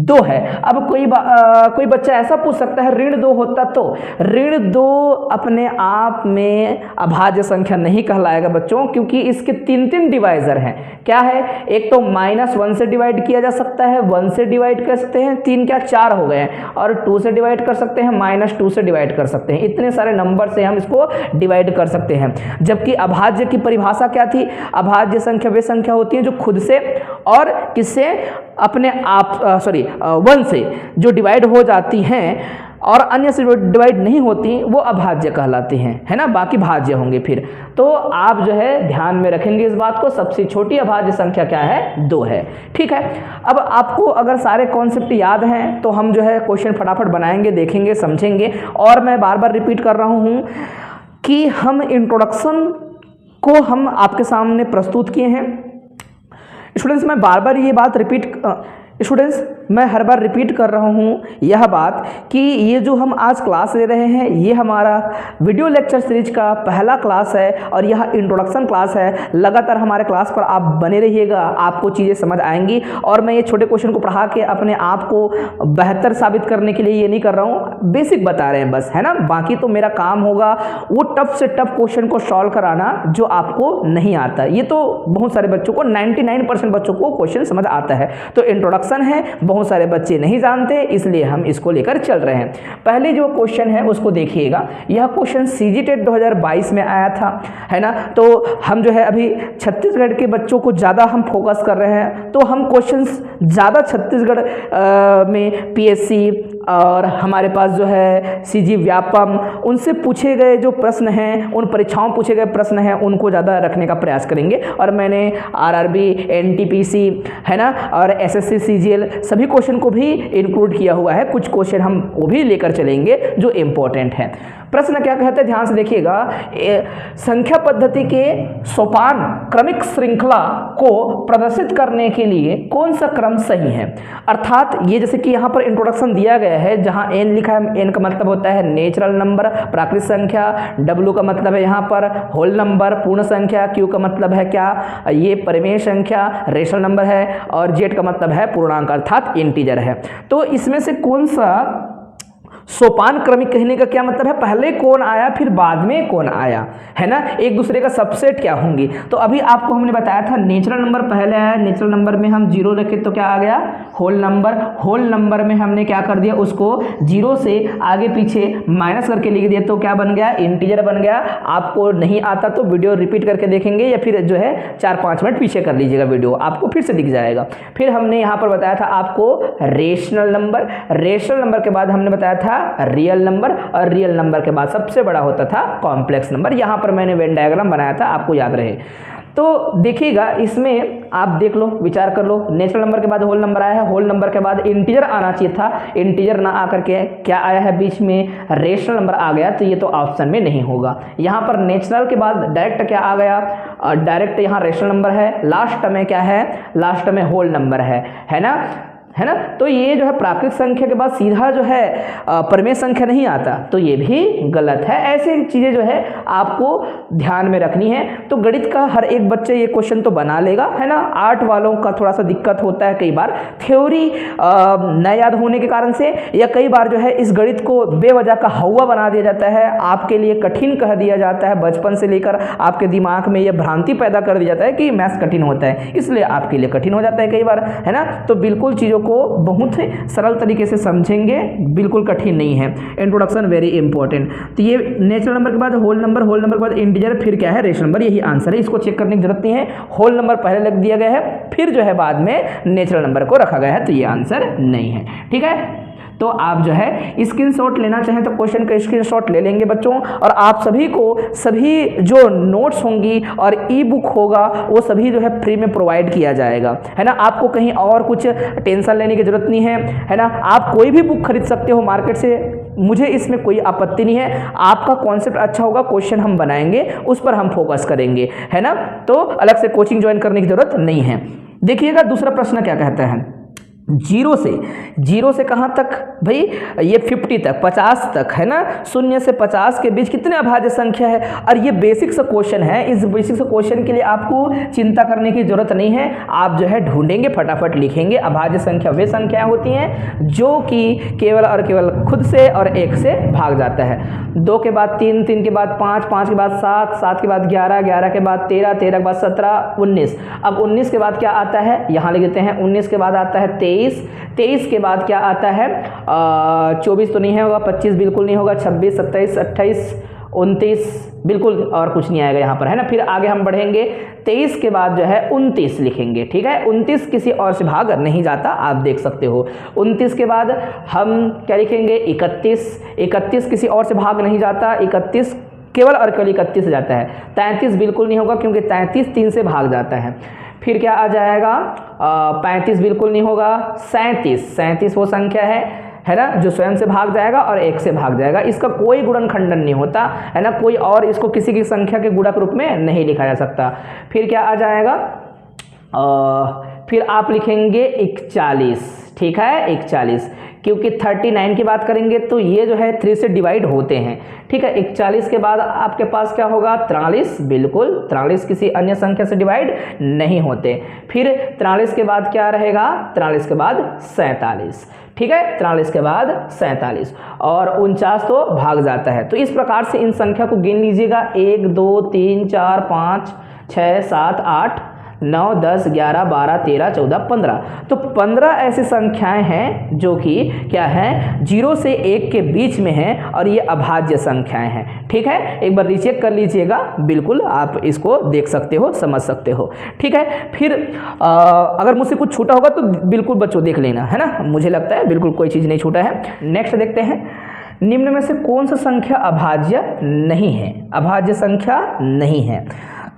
2 है। अब कोई बच्चा ऐसा पूछ सकता है ऋण 2 होता तो ऋण 2 अपने आप में अभाज्य संख्या नहीं कहलाएगा बच्चों, क्योंकि इसके 3 डिवाइजर हैं। क्या है? एक तो -1 से डिवाइड किया जा सकता है, 1 से डिवाइड कर सकते हैं, 3 क्या 4 हो गए, और 2 से डिवाइड कर सकते हैं, -2 से डिवाइड कर सकते हैं। इतने सारे नंबर से हम इसको डिवाइड कर सकते हैं। जबकि अभाज्य की परिभाषा क्या थी? अभाज्य संख्या वे संख्या होती है जो खुद से और किससे अपने आप 1 से जो डिवाइड हो जाती हैं और अन्य से डिवाइड नहीं होती, वो अभाज्य कहलाती हैं, है ना। बाकी भाज्य होंगे। फिर तो आप जो है ध्यान में रखेंगे इस बात को, सबसे छोटी अभाज्य संख्या क्या है? 2 है। ठीक है। अब आपको अगर सारे कॉन्सेप्ट याद हैं तो हम जो है क्वेश्चन फटाफट बनाएंगे, देखेंगे, समझेंगे। और मैं बार बार रिपीट कर रहा हूँ कि हम इंट्रोडक्शन को हम आपके सामने प्रस्तुत किए हैं। स्टूडेंट्स मैं बार बार ये बात मैं हर बार रिपीट कर रहा हूँ यह बात कि ये जो हम आज क्लास ले रहे हैं ये हमारा वीडियो लेक्चर सीरीज का पहला क्लास है और यह इंट्रोडक्शन क्लास है। लगातार हमारे क्लास पर आप बने रहिएगा, आपको चीज़ें समझ आएंगी। और मैं ये छोटे क्वेश्चन को पढ़ा के अपने आप को बेहतर साबित करने के लिए ये नहीं कर रहा हूँ, बेसिक बता रहे हैं बस, है ना। बाकी तो मेरा काम होगा वो टफ से टफ क्वेश्चन को सॉल्व कराना जो आपको नहीं आता। ये तो बहुत सारे बच्चों को 99% बच्चों को क्वेश्चन समझ आता है। तो इंट्रोडक्शन है, बहुत सारे बच्चे नहीं जानते, इसलिए हम इसको लेकर चल रहे हैं। पहले जो क्वेश्चन है उसको देखिएगा। यह क्वेश्चन CGTET 2022 में आया था, है ना। तो हम जो है अभी छत्तीसगढ़ के बच्चों को ज़्यादा हम फोकस कर रहे हैं, तो हम क्वेश्चंस ज़्यादा छत्तीसगढ़ में PSC और हमारे पास जो है CG व्यापम, उनसे पूछे गए जो प्रश्न हैं, उन परीक्षाओं पूछे गए प्रश्न हैं, उनको ज़्यादा रखने का प्रयास करेंगे। और मैंने RRB, NTPC, है ना, और SSC CGL सभी क्वेश्चन को भी इंक्लूड किया हुआ है। कुछ क्वेश्चन हम वो भी लेकर चलेंगे जो इम्पोर्टेंट है। प्रश्न क्या कहते हैं, ध्यान से देखिएगा। संख्या पद्धति के सोपान क्रमिक श्रृंखला को प्रदर्शित करने के लिए कौन सा क्रम सही है। अर्थात ये जैसे कि यहाँ पर इंट्रोडक्शन दिया गया है, जहाँ n लिखा है, n का मतलब होता है नेचुरल नंबर, प्राकृतिक संख्या, W का मतलब है यहाँ पर होल नंबर, पूर्ण संख्या, Q का मतलब है क्या, ये परिमेय संख्या, रेशनल नंबर है, और Z का मतलब है पूर्णांक अर्थात इंटीजर है। तो इसमें से कौन सा सोपान क्रमिक कहने का क्या मतलब है, पहले कौन आया फिर बाद में कौन आया, है ना, एक दूसरे का सबसेट क्या होंगी। तो अभी आपको हमने बताया था नेचुरल नंबर पहले आया, नेचुरल नंबर में हम 0 रखे तो क्या आ गया, होल नंबर। होल नंबर में हमने क्या कर दिया, उसको 0 से आगे पीछे माइनस करके लिख दिया तो क्या बन गया, इंटीजर बन गया। आपको नहीं आता तो वीडियो रिपीट करके देखेंगे या फिर जो है 4-5 मिनट पीछे कर लीजिएगा, वीडियो आपको फिर से दिख जाएगा। फिर हमने यहाँ पर बताया था आपको रेशनल नंबर, रेशनल नंबर के बाद हमने बताया था रियल नंबर, और रियल नंबर के बाद सबसे बड़ा होता था कॉम्प्लेक्स नंबर। यहाँ पर मैंने वेन डायग्राम बनाया था, आपको याद रहे तो देखिएगा। इसमें आप देख लो, विचार कर लो। नेचुरल नंबर के बाद होल नंबर आया है, होल नंबर के बाद इंटीजर आना चाहिए था, इंटीजर ना आकर के क्या आया है बीच में, रेशनल नंबर आ गया। तो ये तो ऑप्शन में नहीं होगा। यहाँ पर नेचुरल के बाद डायरेक्ट क्या आ गया, डायरेक्ट यहाँ रेशनल नंबर है, लास्ट में क्या है, लास्ट में होल नंबर है ना, है ना। तो ये जो है प्राकृतिक संख्या के बाद सीधा जो है परिमेय संख्या नहीं आता, तो ये भी गलत है। ऐसी चीज़ें जो है आपको ध्यान में रखनी है। तो गणित का हर एक बच्चे ये क्वेश्चन तो बना लेगा, है ना। आर्ट वालों का थोड़ा सा दिक्कत होता है कई बार, थ्योरी न याद होने के कारण से, या कई बार जो है इस गणित को बेवजह का हवा बना दिया जाता है, आपके लिए कठिन कह दिया जाता है। बचपन से लेकर आपके दिमाग में यह भ्रांति पैदा कर दिया जाता है कि मैथ्स कठिन होता है, इसलिए आपके लिए कठिन हो जाता है कई बार, है ना। तो बिल्कुल चीज़ों को बहुत ही सरल तरीके से समझेंगे, बिल्कुल कठिन नहीं है। Introduction very important. तो ये नेचुरल नंबर के बाद होल नंबर, होल नंबर के बाद इंटीजर, फिर क्या है, रेशनल नंबर, यही आंसर है। इसको चेक करने की जरूरत नहीं है। होल नंबर पहले लिख दिया गया है, फिर जो है बाद में नेचुरल नंबर को रखा गया है, तो ये आंसर नहीं है। ठीक है। तो आप जो है स्क्रीनशॉट लेना चाहें तो क्वेश्चन का स्क्रीनशॉट ले लेंगे बच्चों, और आप सभी को सभी जो नोट्स होंगी और ई बुक होगा वो सभी जो है फ्री में प्रोवाइड किया जाएगा, है ना। आपको कहीं और कुछ टेंशन लेने की जरूरत नहीं है ना। आप कोई भी बुक खरीद सकते हो मार्केट से, मुझे इसमें कोई आपत्ति नहीं है। आपका कॉन्सेप्ट अच्छा होगा, क्वेश्चन हम बनाएंगे, उस पर हम फोकस करेंगे, है ना। तो अलग से कोचिंग ज्वाइन करने की जरूरत नहीं है। देखिएगा दूसरा प्रश्न क्या कहता है। जीरो से कहाँ तक भाई, ये 50 तक, 50 तक है ना। 0 से 50 के बीच कितने अभाज्य संख्या है, और ये बेसिक सा क्वेश्चन है। इस बेसिक से क्वेश्चन के लिए आपको चिंता करने की जरूरत नहीं है, आप जो है ढूंढेंगे, फटाफट लिखेंगे। अभाज्य संख्या वे संख्याएं होती हैं जो कि केवल और केवल खुद से और 1 से भाग जाता है। 2 के बाद 3, 3 के बाद 5, 5 के बाद 7, 7 के बाद 11, 11 के बाद 13, 13 के बाद 17, 19। अब 19 के बाद क्या आता है, यहाँ लिख देते हैं। 19 के बाद आता है 23, 23 के बाद क्या आता है 24 तो नहीं होगा, 25 बिल्कुल नहीं होगा, 26, 27, 28, 29 बिल्कुल और कुछ नहीं आएगा यहाँ पर, है ना। फिर आगे हम बढ़ेंगे, 23 के बाद जो है 29 लिखेंगे, ठीक है। 29 किसी और से भाग नहीं जाता, आप देख सकते हो। 29 के बाद हम क्या लिखेंगे, 31, 31 किसी और से भाग नहीं जाता, 31 केवल और केवल 31 से जाता है। 33 बिल्कुल नहीं होगा क्योंकि 33 3 से भाग जाता है। फिर क्या आ जाएगा 35 बिल्कुल नहीं होगा। 37 वो संख्या है ना, जो स्वयं से भाग जाएगा और 1 से भाग जाएगा। इसका कोई गुणनखंडन नहीं होता, है ना, कोई और इसको किसी की संख्या के गुणक रूप में नहीं लिखा जा सकता। फिर क्या आ जाएगा फिर आप लिखेंगे 41, ठीक है, 41, क्योंकि 39 की बात करेंगे तो ये जो है 3 से डिवाइड होते हैं, ठीक है। 41 के बाद आपके पास क्या होगा 43, बिल्कुल 43 किसी अन्य संख्या से डिवाइड नहीं होते। फिर 43 के बाद क्या रहेगा, 43 के बाद 47, ठीक है, 43 के बाद 47 और 49 तो भाग जाता है। तो इस प्रकार से इन संख्या को गिन लीजिएगा, 1 2 3 4 5 6 7 8 9 10 11 12 13 14 15। तो 15 ऐसी संख्याएं हैं जो कि क्या है 0 से 1 के बीच में हैं और ये अभाज्य संख्याएं हैं, ठीक है। एक बार रीचेक कर लीजिएगा, बिल्कुल आप इसको देख सकते हो, समझ सकते हो, ठीक है। फिर अगर मुझसे कुछ छूटा होगा तो बिल्कुल बच्चों देख लेना, है ना। मुझे लगता है बिल्कुल कोई चीज़ नहीं छूटा है। नेक्स्ट देखते हैं, निम्न में से कौन सा संख्या अभाज्य नहीं है। अभाज्य संख्या नहीं है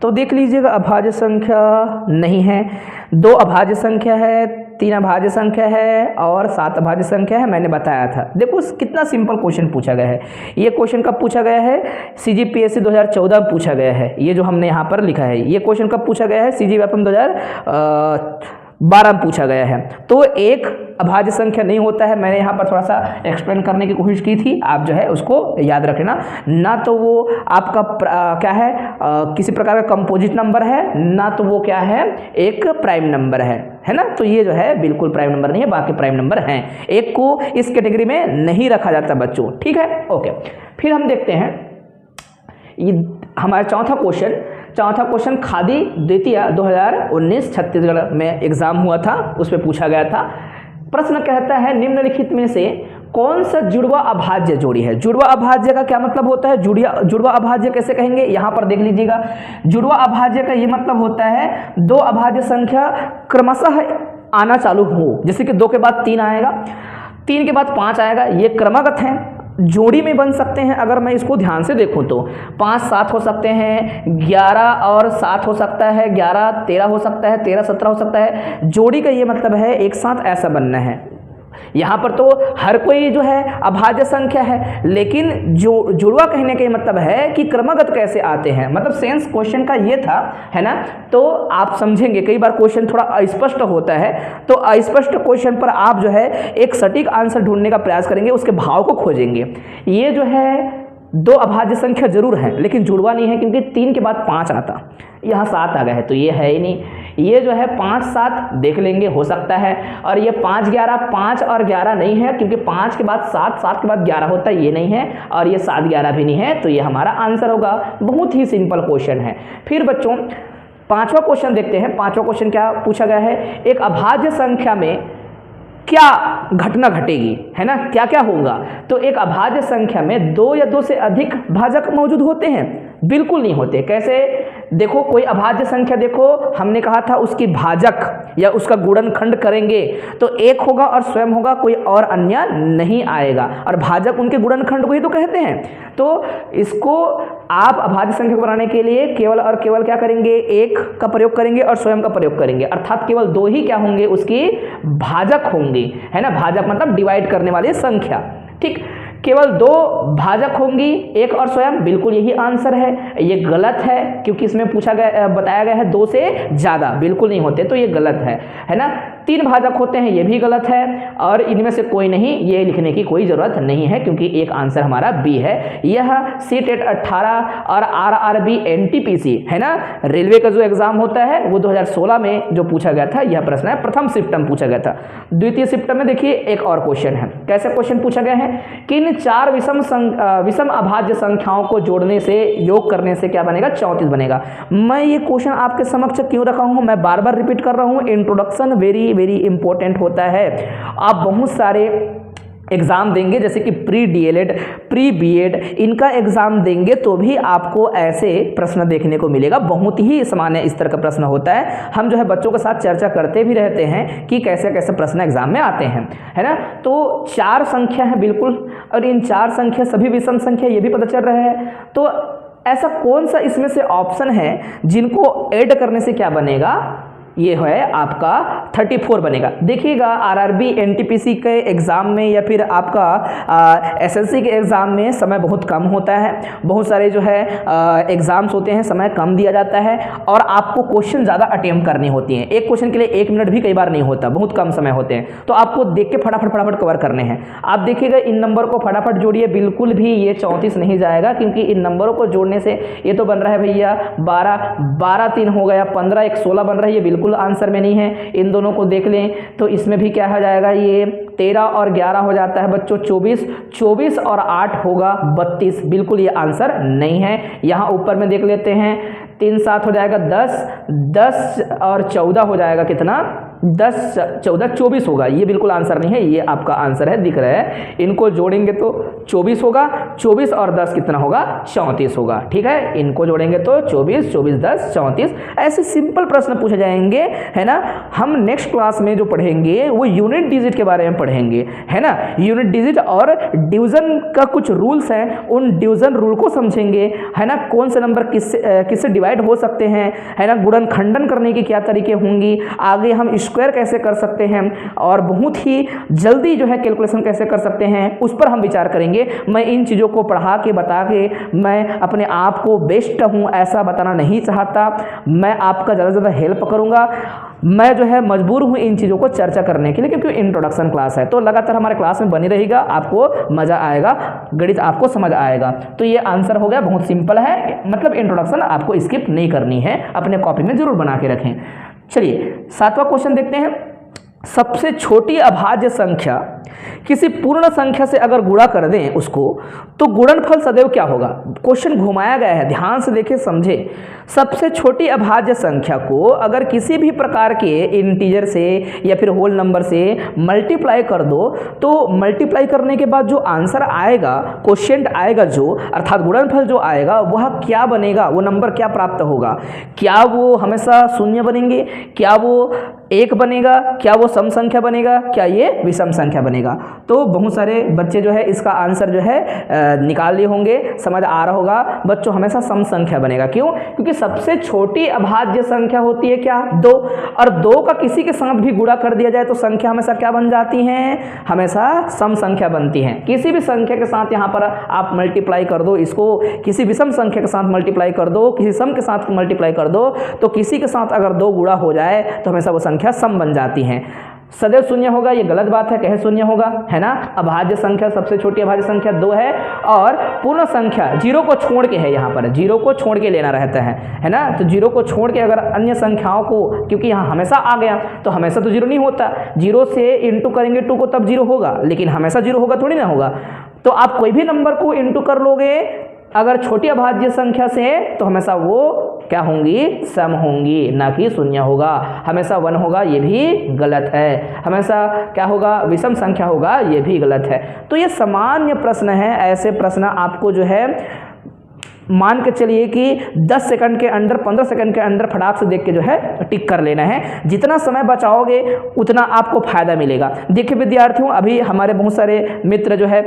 तो देख लीजिएगा, अभाज्य संख्या नहीं है। 2 अभाज्य संख्या है, 3 अभाज्य संख्या है और 7 अभाज्य संख्या है, मैंने बताया था। देखो कितना सिंपल क्वेश्चन पूछा गया है। ये क्वेश्चन कब पूछा गया है, CGPSC 2014 में पूछा गया है। ये जो हमने यहाँ पर लिखा है, ये क्वेश्चन कब पूछा गया है, CG व्यापम 2012 में पूछा गया है। तो एक अभाज्य संख्या नहीं होता है। मैंने यहाँ पर थोड़ा सा एक्सप्लेन करने की कोशिश की थी, आप जो है उसको याद रखना। ना तो वो आपका क्या है किसी प्रकार का कंपोजिट नंबर है, ना तो वो क्या है एक प्राइम नंबर है ना। तो ये जो है बिल्कुल प्राइम नंबर नहीं है, बाकी प्राइम नंबर हैं। एक को इस कैटेगरी में नहीं रखा जाता बच्चों, ठीक है, ओके। फिर हम देखते हैं ये हमारा चौथा क्वेश्चन खादी द्वितीय 2019 छत्तीसगढ़ में एग्जाम हुआ था, उसमें पूछा गया था। प्रश्न कहता है निम्नलिखित में से कौन सा जुड़वा अभाज्य जोड़ी है। जुड़वा अभाज्य का क्या मतलब होता है, जुड़वा अभाज्य कैसे कहेंगे, यहाँ पर देख लीजिएगा। जुड़वा अभाज्य का ये मतलब होता है 2 अभाज्य संख्या क्रमशः आना चालू हो, जैसे कि 2 के बाद 3 आएगा, 3 के बाद 5 आएगा, ये क्रमागत है, जोड़ी में बन सकते हैं। अगर मैं इसको ध्यान से देखूं तो 5 7 हो सकते हैं, 11 और 7 हो सकता है, 11 13 हो सकता है, 13 17 हो सकता है। जोड़ी का ये मतलब है एक साथ ऐसा बनना है। यहाँ पर तो हर कोई जो है अभाज्य संख्या है, लेकिन जो जुड़वा कहने का मतलब है कि क्रमागत कैसे आते हैं, मतलब सेंस क्वेश्चन का ये था, है ना। तो आप समझेंगे, कई बार क्वेश्चन थोड़ा अस्पष्ट होता है, तो अस्पष्ट क्वेश्चन पर आप जो है एक सटीक आंसर ढूंढने का प्रयास करेंगे, उसके भाव को खोजेंगे। ये जो है 2 अभाज्य संख्या जरूर है, लेकिन जुड़वा नहीं है, क्योंकि 3 के बाद 5 आता, यहाँ 7 आ गया है, तो ये है ही नहीं। ये जो है 5 7 देख लेंगे, हो सकता है। और ये 5 11, 5 और 11 नहीं है, क्योंकि 5 के बाद 7, 7 के बाद 11 होता है, ये नहीं है। और ये 7 11 भी नहीं है, तो ये हमारा आंसर होगा। बहुत ही सिंपल क्वेश्चन है। फिर बच्चों 5वां क्वेश्चन देखते हैं। 5वां क्वेश्चन क्या पूछा गया है, एक अभाज्य संख्या में क्या घटना घटेगी, है ना, क्या क्या होगा। तो एक अभाज्य संख्या में 2 या 2 से अधिक भाजक मौजूद होते हैं, बिल्कुल नहीं होते। कैसे, देखो कोई अभाज्य संख्या, देखो हमने कहा था उसकी भाजक या उसका गुणनखंड करेंगे तो 1 होगा और स्वयं होगा, कोई और अन्य नहीं आएगा। और भाजक उनके गुणनखंड को ही तो कहते हैं। तो इसको आप अभाज्य संख्या को बनाने के लिए केवल और केवल क्या करेंगे, 1 का प्रयोग करेंगे और स्वयं का प्रयोग करेंगे, अर्थात केवल 2 ही क्या होंगे, उसकी भाजक होंगी, है ना। भाजक मतलब डिवाइड करने वाली संख्या, ठीक। केवल 2 भाजक होंगी, 1 और स्वयं, बिल्कुल यही आंसर है। ये गलत है, क्योंकि इसमें पूछा गया बताया गया है 2 से ज़्यादा, बिल्कुल नहीं होते, तो ये गलत है ना। 3 भाजक होते हैं, ये भी गलत है, और इनमें से कोई नहीं, ये लिखने की कोई ज़रूरत नहीं है क्योंकि एक आंसर हमारा बी है। यह सीटेट 18 और आरआरबी एनटीपीसी है ना, रेलवे का जो एग्जाम होता है वो 2016 में जो पूछा गया था, यह प्रश्न है, प्रथम शिफ्ट में पूछा गया था। द्वितीय शिफ्ट में देखिए एक और क्वेश्चन है, कैसे क्वेश्चन पूछा गया है कि इन 4 विषम अभाज्य संख्याओं को जोड़ने से, योग करने से क्या बनेगा, 34 बनेगा। मैं ये क्वेश्चन आपके समक्ष क्यों रखा हूं, मैं बार बार रिपीट कर रहा हूं, इंट्रोडक्शन वेरी वेरी इंपॉर्टेंट होता है। आप बहुत सारे एग्ज़ाम देंगे जैसे कि प्री डीएलएड, प्री बीएड, इनका एग्ज़ाम देंगे तो भी आपको ऐसे प्रश्न देखने को मिलेगा। बहुत ही सामान्य इस तरह का प्रश्न होता है। हम जो है बच्चों के साथ चर्चा करते भी रहते हैं कि कैसे कैसे प्रश्न एग्जाम में आते हैं, है ना। तो 4 संख्या है बिल्कुल, और इन 4 संख्या सभी विषम संख्या, ये भी पता चल रहा है। तो ऐसा कौन सा इसमें से ऑप्शन है जिनको ऐड करने से क्या बनेगा, ये है आपका 34 बनेगा। देखिएगा आरआरबी एनटीपीसी के एग्ज़ाम में या फिर आपका एसएससी के एग्ज़ाम में समय बहुत कम होता है, बहुत सारे जो है एग्ज़ाम्स होते हैं, समय कम दिया जाता है और आपको क्वेश्चन ज़्यादा अटेम्प्ट करनी होती हैं। एक क्वेश्चन के लिए 1 मिनट भी कई बार नहीं होता, बहुत कम समय होते हैं, तो आपको देख के फटाफट कवर करने हैं। आप देखिएगा इन नंबर को फटाफट जोड़िए, बिल्कुल भी ये 34 नहीं जाएगा क्योंकि इन नंबरों को जोड़ने से ये तो बन रहा है भैया 12 3 हो गया, 15 1 16 बन रहा है, ये बिल्कुल आंसर में नहीं है। इन दोनों को देख लें तो इसमें भी क्या हो जाएगा, ये 13 और 11 हो जाता है बच्चों 24 और 8 होगा 32, बिल्कुल ये आंसर नहीं है। यहाँ ऊपर में देख लेते हैं 3 7 हो जाएगा 10 और 14 हो जाएगा कितना, 10 14 24 होगा, ये बिल्कुल आंसर नहीं है, ये आपका आंसर है, दिख रहा है। इनको जोड़ेंगे तो 24 होगा, 24 और 10 कितना होगा, 34 होगा। ठीक है, इनको जोड़ेंगे तो 24 10 34। ऐसे सिंपल प्रश्न पूछे जाएंगे, है ना। हम नेक्स्ट क्लास में जो पढ़ेंगे वो यूनिट डिजिट के बारे में पढ़ेंगे, है ना। यूनिट डिजिट और डिवीजन का कुछ रूल्स हैं, उन डिवीजन रूल को समझेंगे, है ना। कौन से नंबर किससे डिवाइड हो सकते हैं, है ना। गुणनखंडन करने के क्या तरीके होंगी, आगे हम स्क्वायर कैसे कर सकते हैं और बहुत ही जल्दी जो है कैलकुलेशन कैसे कर सकते हैं, उस पर हम विचार करेंगे। मैं इन चीज़ों को पढ़ा के बता के मैं अपने आप को बेस्ट हूँ ऐसा बताना नहीं चाहता, मैं आपका ज़्यादा से ज़्यादा हेल्प करूँगा। मैं जो है मजबूर हूँ इन चीज़ों को चर्चा करने के लिए क्योंकि इंट्रोडक्शन क्लास है, तो लगातार हमारे क्लास में बनी रहेगा, आपको मज़ा आएगा, गणित आपको समझ आएगा। तो ये आंसर हो गया, बहुत सिंपल है, मतलब इंट्रोडक्शन आपको स्किप नहीं करनी है, अपने कॉपी में जरूर बना के रखें। चलिए 7वां क्वेश्चन देखते हैं। सबसे छोटी अभाज्य संख्या किसी पूर्ण संख्या से अगर गुणा कर दें उसको, तो गुणनफल सदैव क्या होगा। क्वेश्चन घुमाया गया है, ध्यान से देखें समझे। सबसे छोटी अभाज्य संख्या को अगर किसी भी प्रकार के इंटीजर से या फिर होल नंबर से मल्टीप्लाई कर दो, तो मल्टीप्लाई करने के बाद जो आंसर आएगा, क्वोशिएंट आएगा जो, अर्थात गुणनफल जो आएगा वह क्या बनेगा, वो नंबर क्या प्राप्त होगा। क्या वो हमेशा शून्य बनेंगे, क्या वो 1 बनेगा, क्या वो सम संख्या बनेगा, क्या ये विषम संख्या बनेगा। तो बहुत सारे बच्चे जो है इसका आंसर जो है निकाल लिए होंगे, समझ आ रहा होगा बच्चों, हमेशा सम संख्या बनेगा। क्यों? क्योंकि सबसे छोटी अभाज्य संख्या होती है क्या, 2, और 2 का किसी के साथ भी गुणा कर दिया जाए तो संख्या हमेशा क्या बन जाती है, हमेशा सम संख्या बनती है। किसी भी संख्या के साथ यहाँ पर आप मल्टीप्लाई कर दो, इसको किसी विषम संख्या के साथ मल्टीप्लाई कर दो, किसी सम के साथ मल्टीप्लाई कर दो, तो किसी के साथ अगर 2 गुणा हो जाए तो हमेशा वो संख्या सम बन जाती है। सदैव शून्य होगा, ये गलत बात है, कहे शून्य होगा, है ना। अभाज्य संख्या, सबसे छोटी अभाज्य संख्या 2 है, और पूर्ण संख्या 0 को छोड़ के है, यहाँ पर 0 को छोड़ के लेना रहता है ना। तो 0 को छोड़ के अगर अन्य संख्याओं को, क्योंकि यहाँ हमेशा आ गया तो हमेशा तो 0 नहीं होता, 0 से इंटू करेंगे 2 को तब 0 होगा, लेकिन हमेशा 0 होगा थोड़ी ना होगा। तो आप कोई भी नंबर को इंटू कर लोगे अगर छोटी अभाज्य संख्या से, तो हमेशा वो क्या होंगी, सम होंगी, ना कि शून्य होगा। हमेशा 1 होगा, ये भी गलत है। हमेशा क्या होगा, विषम संख्या होगा, ये भी गलत है। तो ये सामान्य प्रश्न है, ऐसे प्रश्न आपको जो है मान के चलिए कि 10 सेकंड के अंदर, 15 सेकंड के अंदर फटाक से देख के जो है टिक कर लेना है। जितना समय बचाओगे उतना आपको फायदा मिलेगा। देखिए विद्यार्थियों, अभी हमारे बहुत सारे मित्र जो है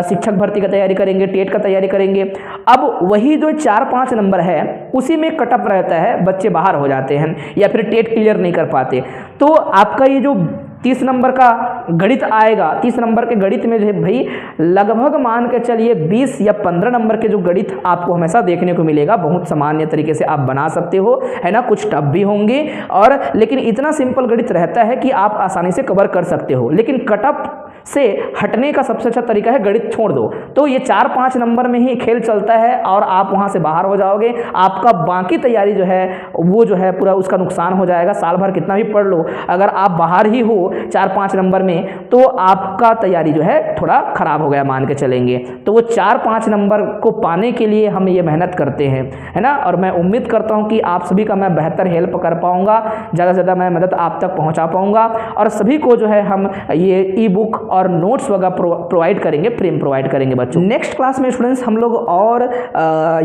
शिक्षक भर्ती का तैयारी करेंगे, टेट का तैयारी करेंगे। अब वही जो 4-5 नंबर है उसी में कटअप रहता है, बच्चे बाहर हो जाते हैं या फिर टेट क्लियर नहीं कर पाते। तो आपका ये जो 30 नंबर का गणित आएगा। 30 नंबर के गणित में जो है भाई लगभग मान के चलिए 20 या 15 नंबर के जो गणित आपको हमेशा देखने को मिलेगा, बहुत सामान्य तरीके से आप बना सकते हो, है ना। कुछ टफ भी होंगे और लेकिन इतना सिंपल गणित रहता है कि आप आसानी से कवर कर सकते हो। लेकिन कटअप से हटने का सबसे अच्छा तरीका है गणित छोड़ दो, तो ये 4-5 नंबर में ही खेल चलता है और आप वहां से बाहर हो जाओगे। आपका बाकी तैयारी जो है वो जो है पूरा उसका नुकसान हो जाएगा। साल भर कितना भी पढ़ लो, अगर आप बाहर ही हो 4-5 नंबर में तो आपका तैयारी जो है थोड़ा खराब हो गया मान के चलेंगे। तो वो 4-5 नंबर को पाने के लिए हम ये मेहनत करते हैं, है ना। और मैं उम्मीद करता हूँ कि आप सभी का मैं बेहतर हेल्प कर पाऊंगा, ज़्यादा से ज़्यादा मैं मदद आप तक पहुँचा पाऊंगा और सभी को जो है हम ये ई बुक और नोट्स वगैरह प्रोवाइड करेंगे, फ्री में प्रोवाइड करेंगे बच्चों। नेक्स्ट क्लास में स्टूडेंट्स हम लोग और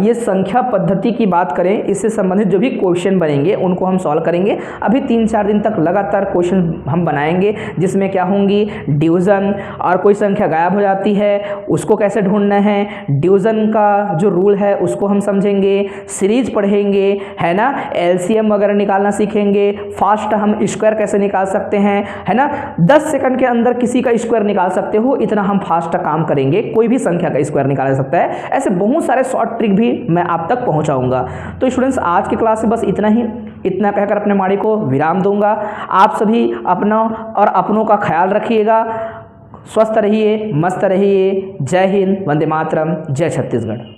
ये संख्या पद्धति की बात करें, इससे संबंधित जो भी क्वेश्चन बनेंगे उनको हम सॉल्व करेंगे। अभी 3-4 दिन तक लगातार क्वेश्चन हम बनाएंगे, जिसमें क्या होंगी डिवीजन, और कोई संख्या गायब हो जाती है उसको कैसे ढूंढना है, डिवीजन का जो रूल है उसको हम समझेंगे, सीरीज पढ़ेंगे, है ना, एलसीएम वगैरह निकालना सीखेंगे, फास्ट हम स्क्वायर कैसे निकाल सकते हैं, है ना, 10 सेकंड के अंदर किसी का स्क्वायर निकाल सकते हो, इतना हम फास्ट काम करेंगे, कोई भी संख्या का स्क्वायर निकाला जा सकता है। ऐसे बहुत सारे शॉर्ट ट्रिक भी मैं आप तक पहुंचाऊंगा। तो स्टूडेंट्स आज की क्लास में बस इतना ही, इतना कहकर अपने वाणी को विराम दूंगा। आप सभी अपना और अपनों का ख्याल रखिएगा, स्वस्थ रहिए, मस्त रहिए। जय हिंद, वंदे मातरम, जय छत्तीसगढ़।